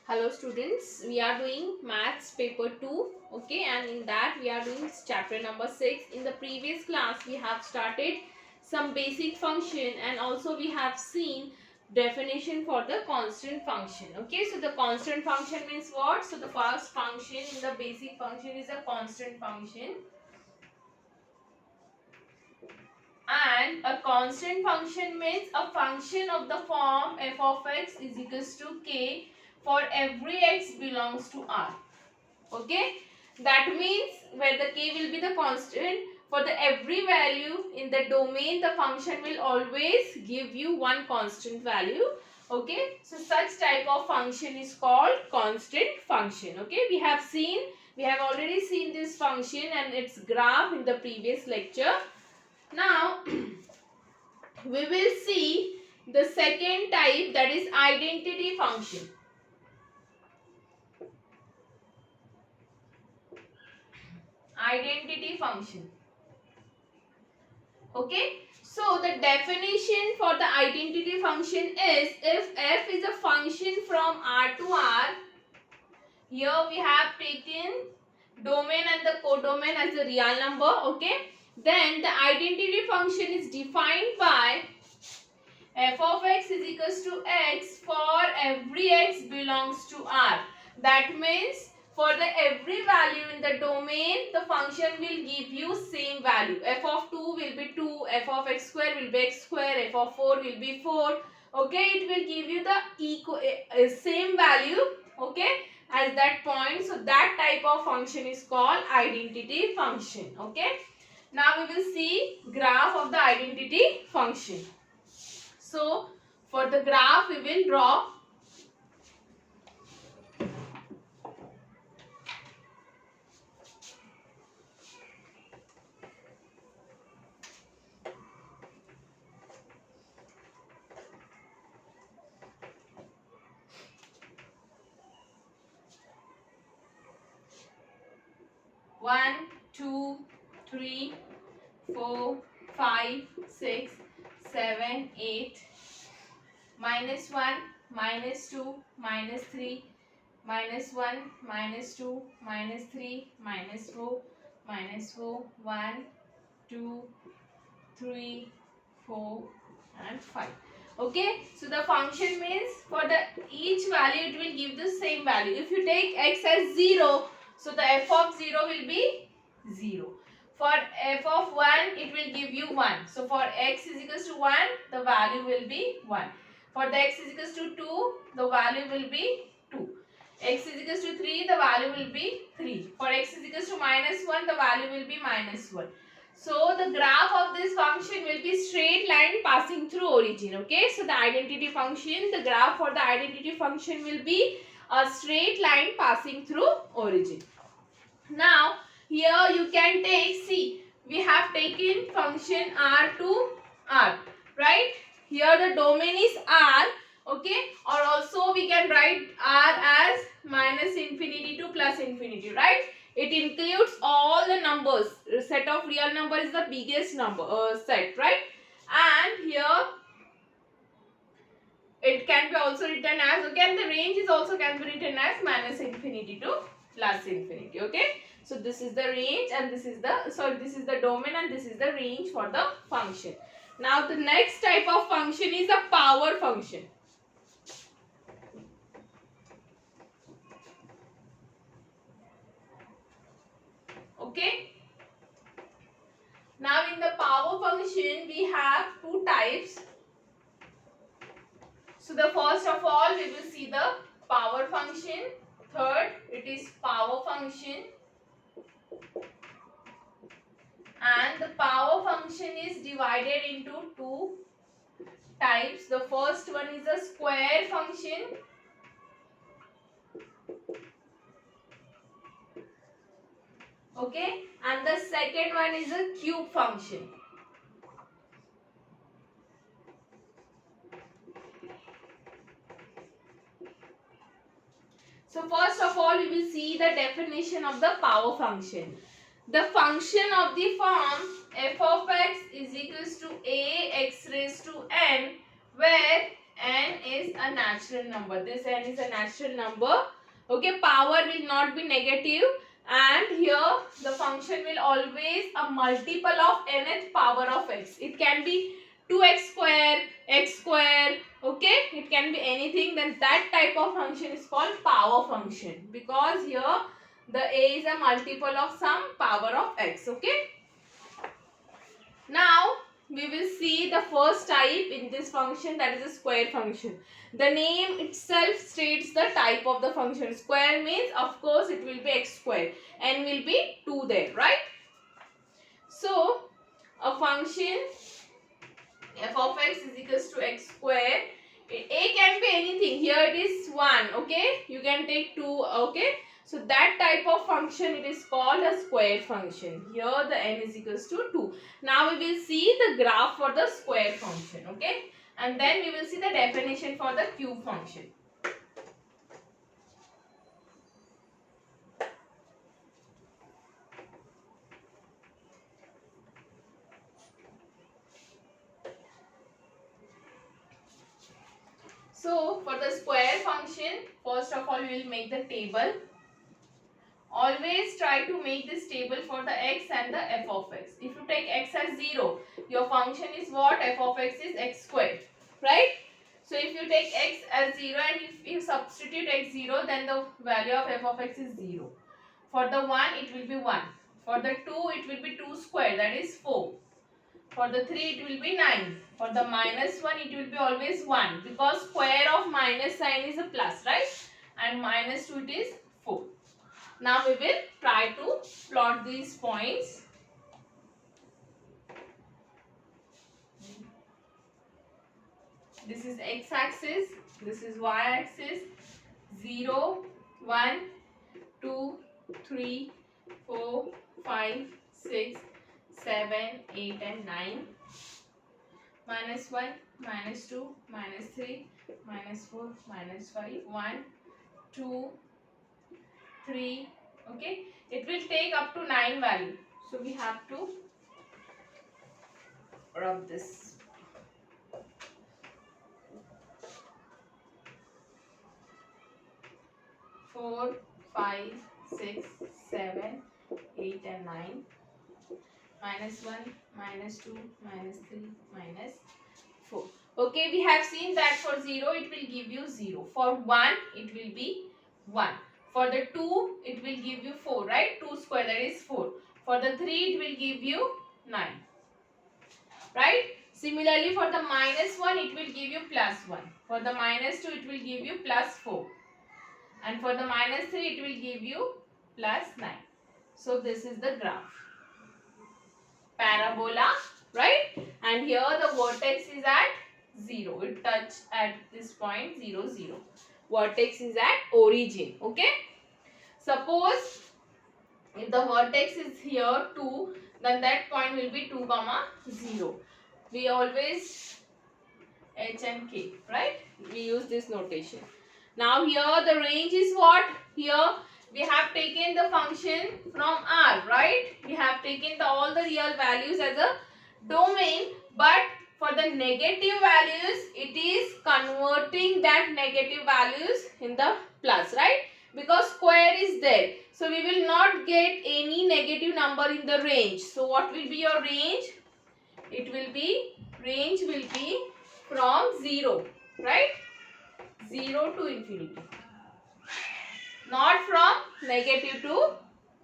Hello students, we are doing maths paper 2, okay, and in that we are doing chapter number 6. In the previous class we have started some basic function and also we have seen definition for the constant function, okay. So the constant function means what? So the first function in the basic function is a constant function, and a constant function means a function of the form f of x is equals to k for every x belongs to R. Okay, that means where the k will be the constant, for the every value in the domain the function will always give you one constant value. Okay, so such type of function is called constant function. Okay, we have already seen this function and its graph in the previous lecture. Now we will see the second type, that is identity function. Identity function. Okay, so the definition for the identity function is if f is a function from R to R, here we have taken domain and the codomain as a real number, okay, then the identity function is defined by f of x is equals to x for every x belongs to R. That means for the every value in the domain, the function will give you same value. F of 2 will be 2, f of x square will be x square, f of 4 will be 4. Okay, it will give you the same value, okay, as that point. So that type of function is called identity function. Okay, now we will see graph of the identity function. So for the graph we will draw. One, 2, 3, 4, 5, 6, 7, 8, minus 1, minus 2, minus 3, minus 1, minus 2, minus 3, minus 4, minus 4, 1, 2, 3, 4 and 5. Okay, so the function means for the each value it will give the same value. If you take x as 0, so the f of 0 will be 0. For f of 1 it will give you 1. So for x is equals to 1, the value will be 1. For the x is equals to 2, the value will be 2. X is equals to 3, the value will be 3. For x is equals to minus 1, the value will be minus 1. So the graph of this function will be straight line passing through origin. Okay, so the identity function, the graph for the identity function will be a straight line passing through origin. Now here you can take, see, we have taken function R to R, right? Here the domain is R, okay, or also we can write R as minus infinity to plus infinity, right? It includes all the numbers. The set of real number is the biggest number set, right? And here it can be also written as, okay, and the range is also can be written as minus infinity to plus infinity. Okay, so this is the range and this is the domain and this is the range for the function. Now the next type of function is a power function. Okay, now in the power function we have two types. So the first of all we will see the power function. Third, it is power function. And the power function is divided into two types. The first one is a square function. Okay, and the second one is a cube function. So first of all we will see the definition of the power function. The function of the form f of x is equals to a x raised to n, where n is a natural number. This n is a natural number. Okay, power will not be negative, and here the function will always a multiple of nth power of x. It can be 2x square, x square. Okay, it can be anything. Then that type of function is called power function, because here the a is a multiple of some power of x. Okay. Now we will see the first type in this function, that is a square function. The name itself states the type of the function. Square means of course it will be x square, n will be 2 there, right? So a function f of x is equals to x square. A can be anything. Here it is 1. Okay, you can take 2. Okay, so that type of function, it is called a square function. Here the n is equals to 2. Now we will see the graph for the square function. Okay, and then we will see the definition for the cube function. So for the square function, first of all we will make the table. Always try to make this table for the x and the f of x. If you take x as 0, your function is what? F of x is x squared, right? So if you take x as 0 and if you substitute x 0, then the value of f of x is 0. For the 1, it will be 1. For the 2, it will be 2 square, that is 4. For the 3, it will be 9. For the minus 1, it will be always 1, because square of minus sign is a plus, right? And minus 2, it is 4. Now we will try to plot these points. This is x-axis, this is y-axis. 0, 1, 2, 3, 4, 5, 6, 7, 8 and 9. Minus 1, minus 2, minus 3, minus 4, minus 5, 1, 2, 3. Okay, it will take up to 9 value. So we have to rub this. Four, 5, 6, 7, 8 and 9. Minus 1, minus 2, minus 3, minus 4. Okay, we have seen that for 0 it will give you 0. For 1 it will be 1. For the 2 it will give you 4, right? 2 square, that is 4. For the 3 it will give you 9. Right? Similarly for the minus 1 it will give you plus 1. For the minus 2 it will give you plus 4. And for the minus 3 it will give you plus 9. So this is the graph. Parabola, right? And here the vertex is at 0. It touched at this point 0, 0. Vertex is at origin. Okay. Suppose if the vertex is here 2, then that point will be 2, 0. We always h and k, right? We use this notation. Now here the range is what? Here we have taken the function from R, right? We have taken all the real values as a domain, but for the negative values, it is converting that negative values in the plus, right? Because square is there. So we will not get any negative number in the range. So what will be your range? It will be, range will be from 0, right? 0 to infinity. Not from negative to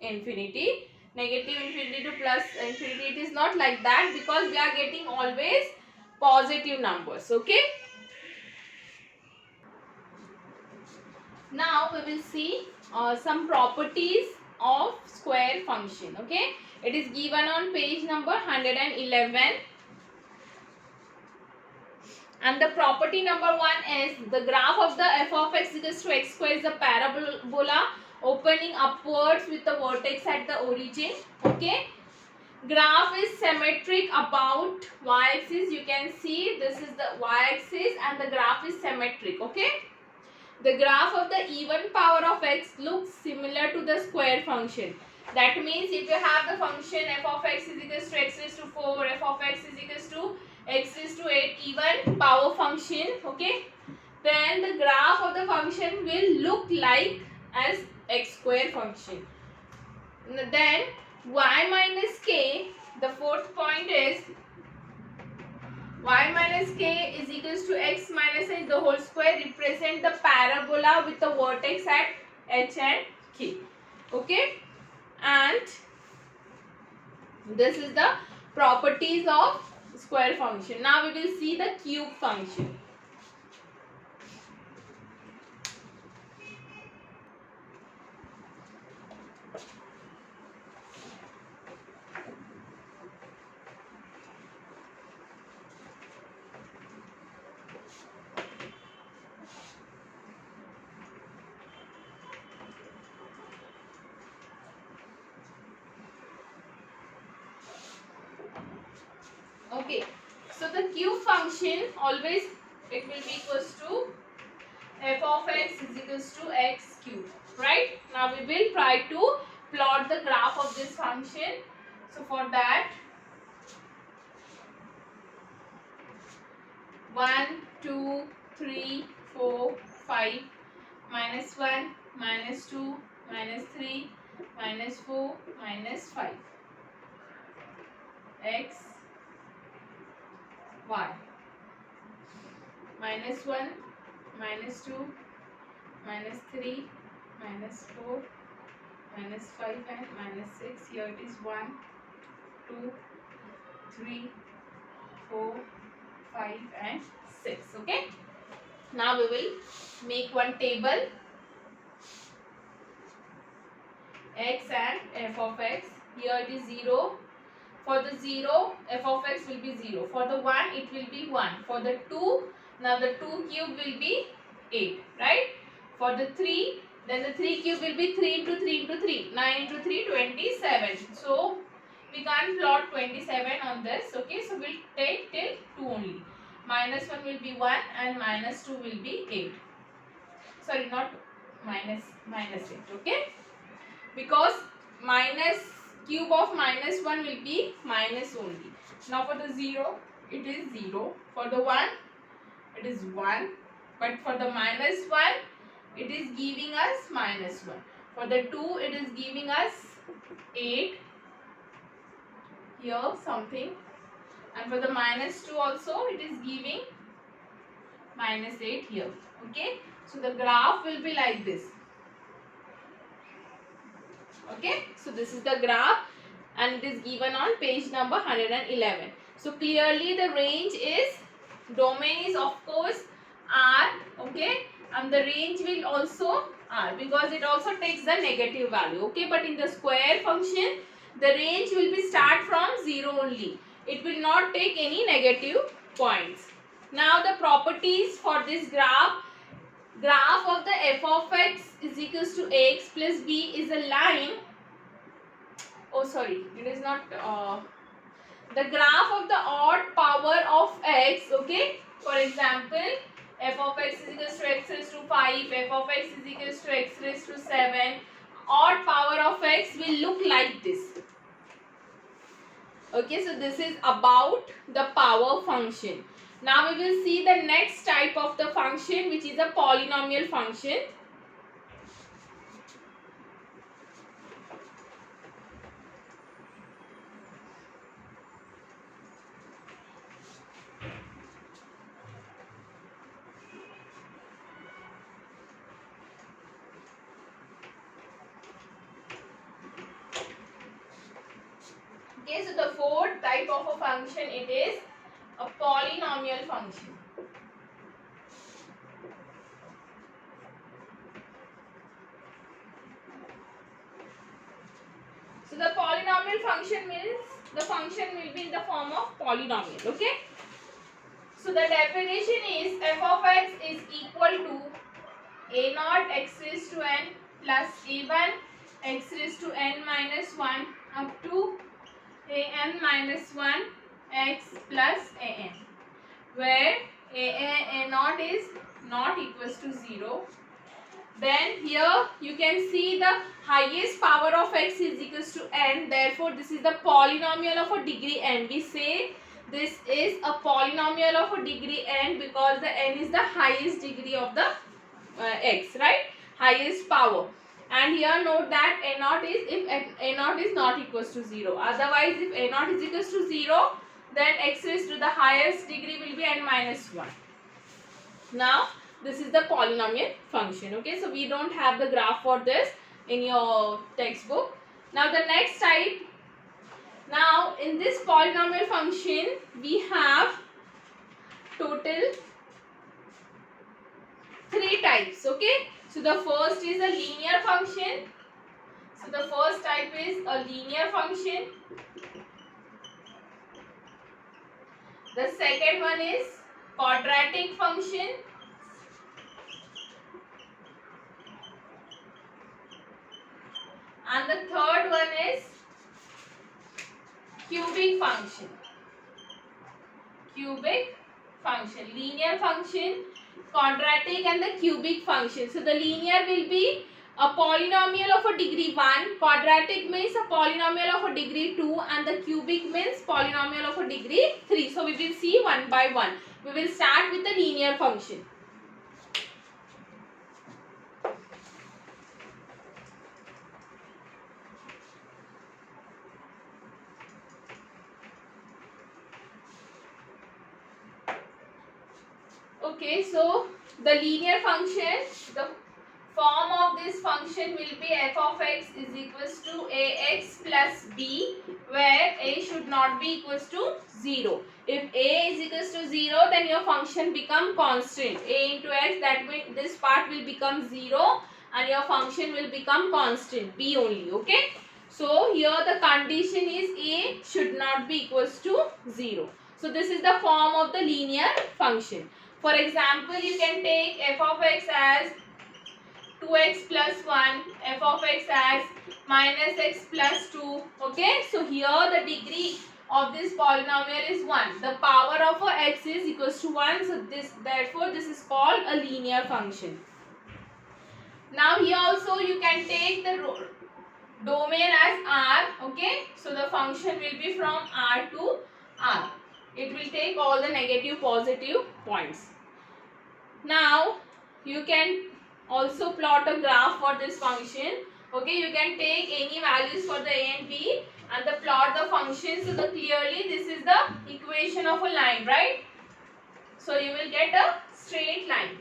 infinity. Negative infinity to plus infinity. It is not like that, because we are getting always positive numbers. Okay. Now we will see some properties of square function. Okay. It is given on page number 111. And the property number 1 is the graph of the f of x equals to x square is a parabola opening upwards with the vertex at the origin. Okay. Graph is symmetric about y-axis. You can see this is the y-axis and the graph is symmetric. Okay. The graph of the even power of x looks similar to the square function. That means if you have the function f of x is equals to x raised to 4, f of x is equals to x raised to 8 even power function. Okay, then the graph of the function will look like as x square function. Then y minus k, the fourth point is y minus k is equals to x minus h the whole square, represent the parabola with the vertex at h and k. Okay, and this is the properties of square function. Now we will see the cube function. Okay, so the cube function always it will be equals to f of x is equals to x cube, right? Now we will try to plot the graph of this function. So for that, 1, 2, 3, 4, 5, minus 1, minus 2, minus 3, minus 4, minus 5, x, y, minus 1, minus 2, minus 3, minus 4, minus 5 and minus 6. Here it is 1, 2, 3, 4, 5 and 6. Okay. Now we will make one table, x and f of x. Here it is 0. For the 0, f of x will be 0. For the 1, it will be 1. For the 2, now the 2 cube will be 8, right? For the 3, then the 3 cube will be 3 into 3 into 3. 9 into 3, 27. So, we can't plot 27 on this. Okay, so we'll take till 2 only. Minus 1 will be 1 and minus 2 will be 8. Sorry, not minus 8. Okay, because minus cube of minus 1 will be minus only. Now for the 0, it is 0. For the 1, it is 1. But for the minus 1, it is giving us minus 1. For the 2, it is giving us 8. Here something. And for the minus 2 also, it is giving minus 8 here. Okay. So the graph will be like this. Okay. So this is the graph and it is given on page number 111. So clearly the range is, domain is of course R. Okay. And the range will also R because it also takes the negative value. Okay. But in the square function, the range will be start from 0 only. It will not take any negative points. Now the properties for this graph of the f of x is equals to ax plus b is a line. Oh sorry, it is not the graph of the odd power of x. Okay, for example, f of x is equals to x raised to 5, f of x is equals to x raised to 7. Odd power of x will look like this. Okay, so this is about the power function. Now we will see the next type of the function, which is a polynomial function. Okay, so the fourth type of a function, it is a polynomial function. So the polynomial function means the function will be in the form of polynomial. Okay. So the definition is f of x is equal to a naught x raised to n plus a1 x raised to n minus 1 up to a n minus 1 x plus a n, where a naught is not equals to 0. Then here you can see the highest power of x is equals to n. Therefore, this is the polynomial of a degree n. We say this is a polynomial of a degree n because the n is the highest degree of the x, right? Highest power. And here note that a naught is if a naught is not equals to 0. Otherwise, if a naught is equals to 0, then x raised to the highest degree will be n minus 1. Now, this is the polynomial function. Okay, so we don't have the graph for this in your textbook. Now, the next type. Now, in this polynomial function, we have total 3 types. Okay, so the first is a linear function. So the first type is a linear function. The second one is quadratic function. And the third one is cubic function. Cubic function, linear function, quadratic and the cubic function. So the linear will be a polynomial of a degree 1, quadratic means a polynomial of a degree 2 and the cubic means polynomial of a degree 3. So we will see one by one. We will start with the linear function. Okay, so the linear function, the form of this function will be f of x is equals to ax plus b, where a should not be equals to 0. If a is equals to 0, then your function become constant. A into x, that means this part will become 0 and your function will become constant, b only. Okay. So here the condition is a should not be equals to 0. So this is the form of the linear function. For example, you can take f of x as 2x plus 1, f of x as minus x plus 2. Okay, so here the degree of this polynomial is 1. The power of x is equals to 1. So therefore this is called a linear function. Now here also you can take the domain as R. Okay, so the function will be from R to R. It will take all the negative positive points. Now you can also plot a graph for this function. Okay, you can take any values for the a and b and the plot the function. So clearly this is the equation of a line, right? So you will get a straight line.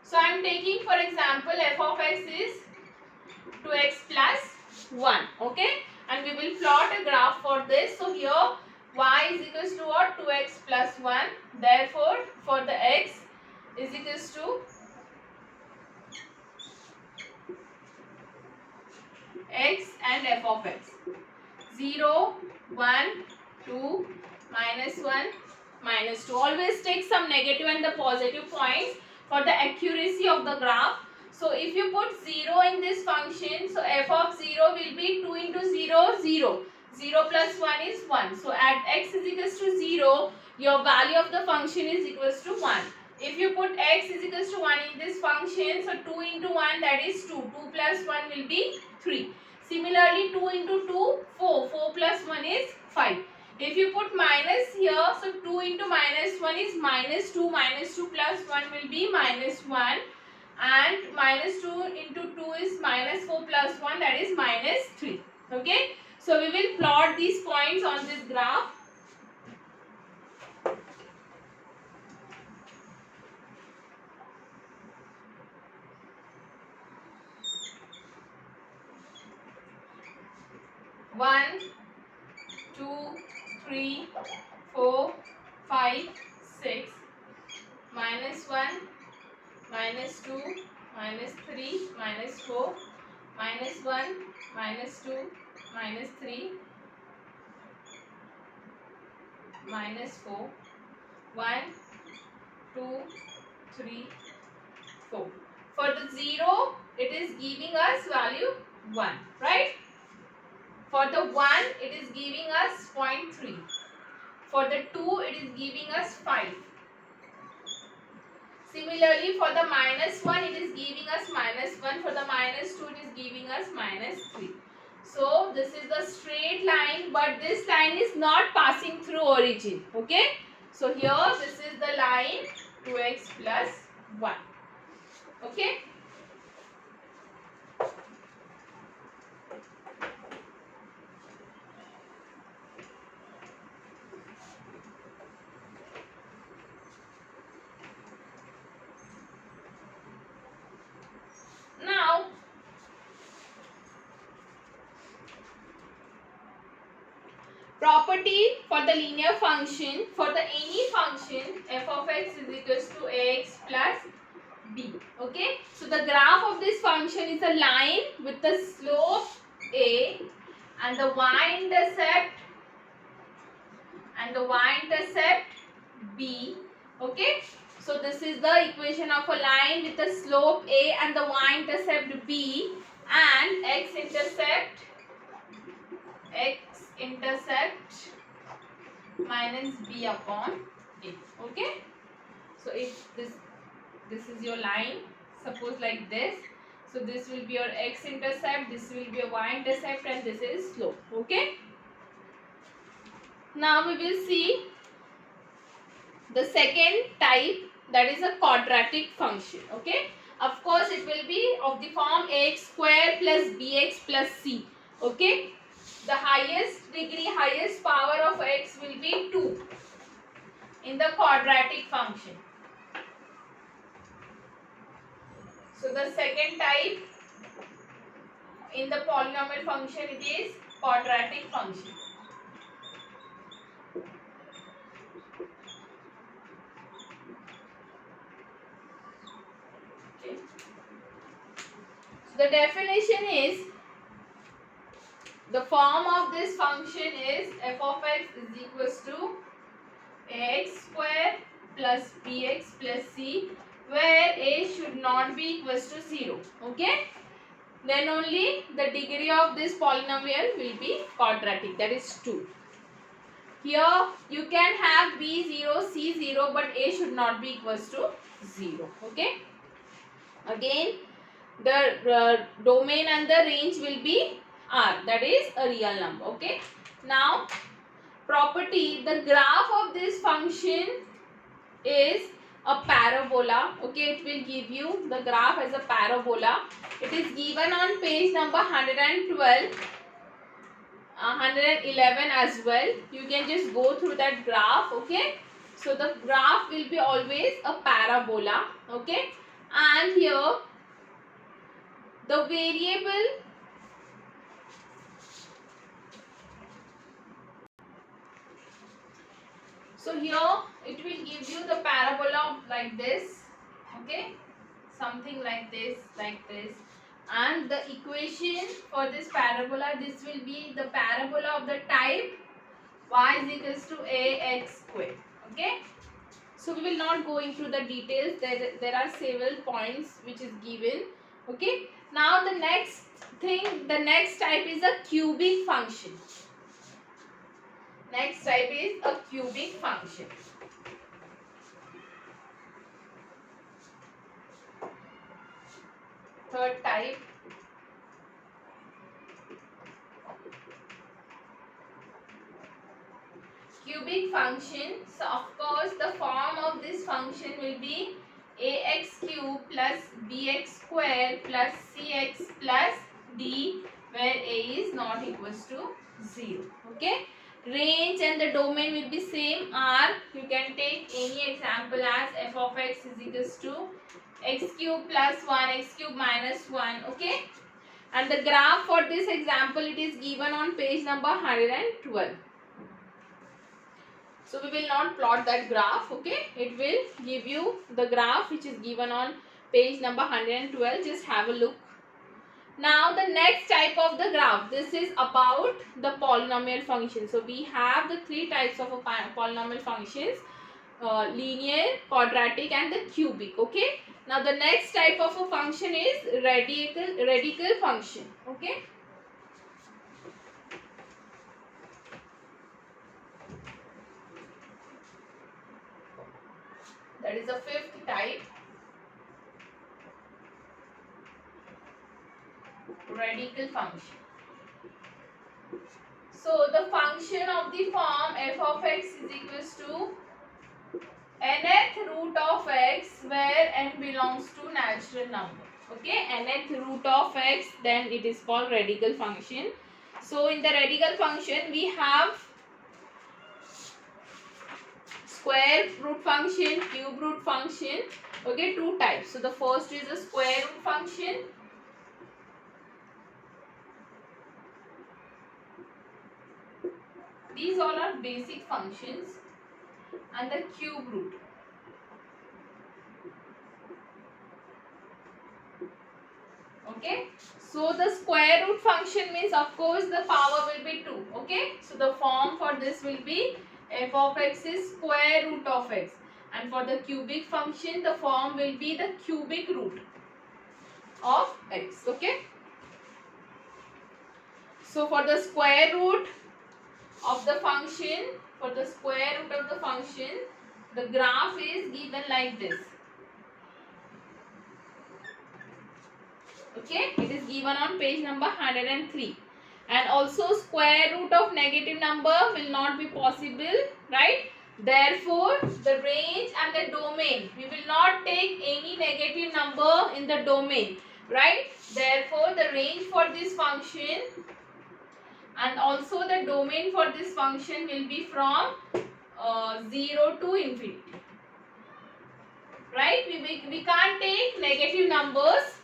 So I am taking for example f of x is 2x plus 1. Okay, and we will plot a graph for this. So here y is equals to what? 2x plus 1. Therefore for the x is equals to x and f of x. 0, 1, 2, minus 1, minus 2. Always take some negative and the positive points for the accuracy of the graph. So if you put 0 in this function, so f of 0 will be 2 into 0, 0. 0 plus 1 is 1. So at x is equals to 0, your value of the function is equals to 1. If you put x is equals to 1 in this function, so 2 into 1 that is 2. 2 plus 1 will be 3. Similarly 2 into 2, 4. 4 plus 1 is 5. If you put minus here, so 2 into minus 1 is minus 2. Minus 2 plus 1 will be minus 1. And minus 2 into 2 is minus 4 plus 1, that is minus 3. Okay. So we will plot these points on this graph. One, 2, 3, 4, 5, 6, minus 1, minus 2, minus 3, minus 4, minus 1, minus 2, minus 3, minus 4, 1, 2, 3, 4. For the 0, it is giving us value 1, right? For the 1, it is giving us 0.3. For the 2, it is giving us 5. Similarly, for the minus 1, it is giving us minus 1. For the minus 2, it is giving us minus 3. So this is the straight line, but this line is not passing through origin. Okay. So here this is the line 2x plus 1. Okay. Now property for the linear function, for the any function f of x is equals to ax plus b. Okay. So the graph of this function is a line with the slope a and the y-intercept b. Okay. So this is the equation of a line with the slope a and the y-intercept b, and x-intercept minus b upon a. Okay. So if this is your line, suppose like this. So this will be your x-intercept, this will be your y-intercept, and this is slope. Okay. Now we will see the second type, that is a quadratic function. Okay. Of course it will be of the form ax square plus bx plus c. Okay. The highest degree, highest power of x will be 2 in the quadratic function. So the second type in the polynomial function, it is quadratic function. Okay. So the definition is, the form of this function is f of x is equals to ax square plus bx plus c, where a should not be equals to 0. Okay. Then only the degree of this polynomial will be quadratic, that is 2. Here you can have b0, c0, but a should not be equals to 0. Okay. Again, the domain and the range will be R, that is a real number. Okay. Now property, the graph of this function is a parabola. Okay, it will give you the graph as a parabola. It is given on page number 112, 111 as well. You can just go through that graph. Okay. So the graph will be always a parabola. Okay. And here the variable, so here it will give you the parabola like this. Okay. Something like this, and the equation for this parabola, this will be the parabola of the type y is equals to ax square. Okay. So we will not go into the details. There are several points which is given. Okay. Now the next thing, the next type is a cubic function. Next type is a cubic function. Third type, cubic function. So of course the form of this function will be ax cube plus bx square plus cx plus d, where a is not equals to 0. Okay. Range and the domain will be same, R. You can take any example as f of x is equals to x cube plus 1, x cube minus 1. Okay. And the graph for this example, it is given on page number 112. So we will not plot that graph. Okay. It will give you the graph which is given on page number 112. Just have a look. Now the next type of the graph, this is about the polynomial function. So we have the three types of a polynomial functions, linear, quadratic and the cubic. Okay. Now the next type of a function is radical function. Okay. That is the fifth type, radical function. So the function of the form f of x is equals to nth root of x where n belongs to natural number. Okay, nth root of x, then it is called radical function. So in the radical function we have square root function, cube root function. Okay, two types. So the first is a square root function. These all are basic functions, and the cube root. Okay, so the square root function means of course the power will be 2. Okay, so the form for this will be f of x is square root of x, and for the cubic function the form will be the cubic root of x. Okay, so for the square root of the function, the graph is given like this. Okay, it is given on page number 103. And also square root of negative number will not be possible, right? Therefore, the range and the domain, we will not take any negative number in the domain, right? Therefore, the range for this function and also the domain for this function will be from 0 to infinity, right? We can't take negative numbers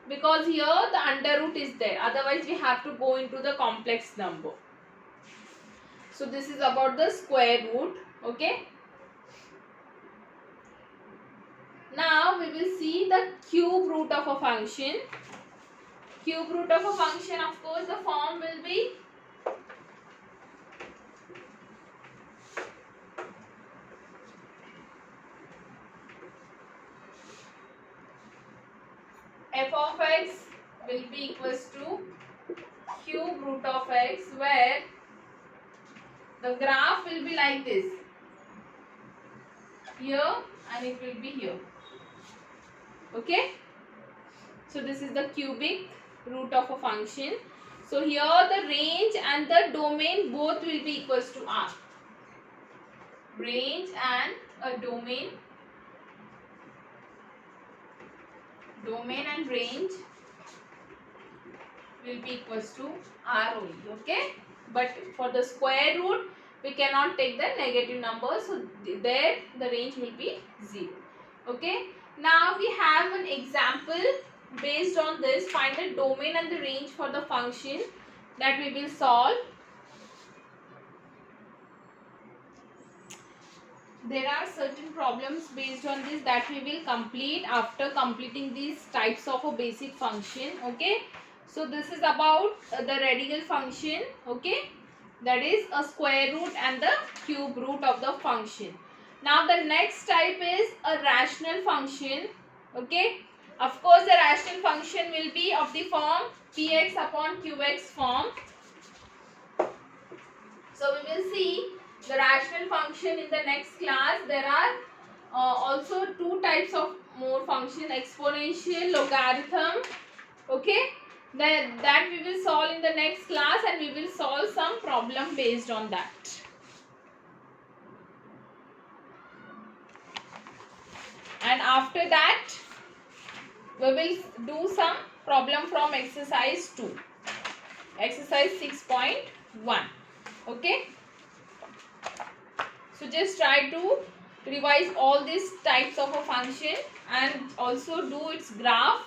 because here the under root is there, otherwise we have to go into the complex number. So this is about the square root. Okay, now we will see the cube root of a function. Cube root of a function, of course the form will be f of x will be equals to cube root of x, where the graph will be like this, here, and it will be here. Okay, so this is the cubic root of a function. So here the range and the domain both will be equals to r. Range and a domain and range will be equals to r only. Okay, but for the square root we cannot take the negative number, so there the range will be 0. Okay, now we have an example. Based on this, find the domain and the range for the function that we will solve. There are certain problems based on this that we will complete after completing these types of a basic function. Okay, so this is about the radical function. Okay, that is a square root and the cube root of the function. Now the next type is a rational function. Okay, of course the rational function will be of the form px upon qx form. So we will see the rational function in the next class. There are also two types of more function, exponential, logarithm. Okay, that we will solve in the next class, and we will solve some problem based on that. And after that we will do some problem from exercise 2, exercise 6.1. Okay, so just try to revise all these types of a function and also do its graph